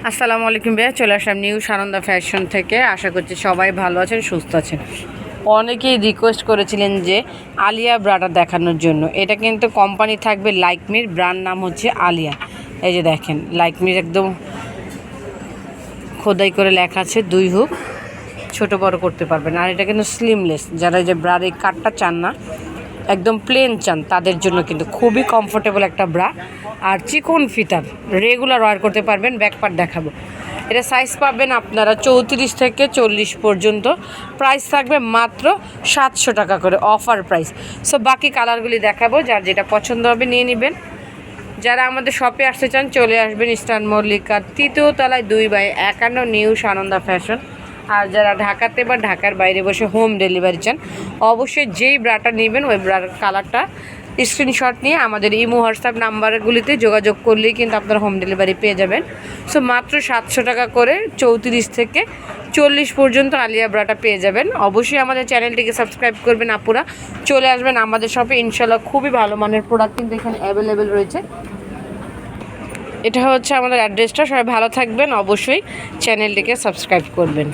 আসসালামু আলাইকুম ভাইয়া, চলে আসলাম নিউ সানন্দা ফ্যাশন থেকে। আশা করছি সবাই ভালো আছেন, সুস্থ আছেন। অনেকেই রিকোয়েস্ট করেছিলেন যে আলিয়া ব্রাটা দেখানোর জন্য। এটা কিন্তু কোম্পানি থাকবে লাইকমির, ব্র্যান্ড নাম হচ্ছে আলিয়া। এই যে দেখেন, লাইকমির একদম খোদাই করে লেখা আছে, 2 হুক, ছোট বড় করতে পারবেন। আর এটা কিন্তু স্লিমলেস, যারা এই যে ব্রার এই কাটটা চান না, একদম প্লেন চান, তাদের জন্য কিন্তু খুবই কমফোর্টেবল একটা ব্রা। আর চিকন ফিতার রেগুলার ওয়ার করতে পারবেন। ব্যাকপার্ট দেখাবো। এটা সাইজ পাবেন আপনারা 34 থেকে 40 পর্যন্ত। প্রাইস থাকবে মাত্র 700 টাকা করে, অফার প্রাইস। সো বাকি কালারগুলি দেখাবো, যার যেটা পছন্দ হবে নিয়ে নেবেন। যারা আমাদের শপে আসতে চান চলে আসবেন ইস্টার্ন মল্লিকার 3য় তলায় 2/51 নিউ সানন্দা ফ্যাশন। আর যারা ঢাকাতে বা ঢাকার বাইরে বসে হোম ডেলিভারি চান, অবশ্যই যেই ব্রাটা নেবেন ওই ব্রার কালারটা স্ক্রিনশট নিয়ে আমাদের ইমো হোয়াটসঅ্যাপ নাম্বারগুলিতে যোগাযোগ করলেই কিন্তু আপনারা হোম ডেলিভারি পেয়ে যাবেন। সো মাত্র 700 টাকা করে 34 থেকে 40 পর্যন্ত আলিয়া ব্রাটা পেয়ে যাবেন। অবশ্যই আমাদের চ্যানেলটিকে সাবস্ক্রাইব করবেন আপুরা, চলে আসবেন আমাদের শপে। ইনশাল্লাহ খুবই ভালো মানের প্রোডাক্ট কিন্তু এখানে অ্যাভেলেবেল রয়েছে। এটা হচ্ছে আমাদের অ্যাড্রেসটা। সবাই ভালো থাকবেন, অবশ্যই চ্যানেলটিকে সাবস্ক্রাইব করবেন।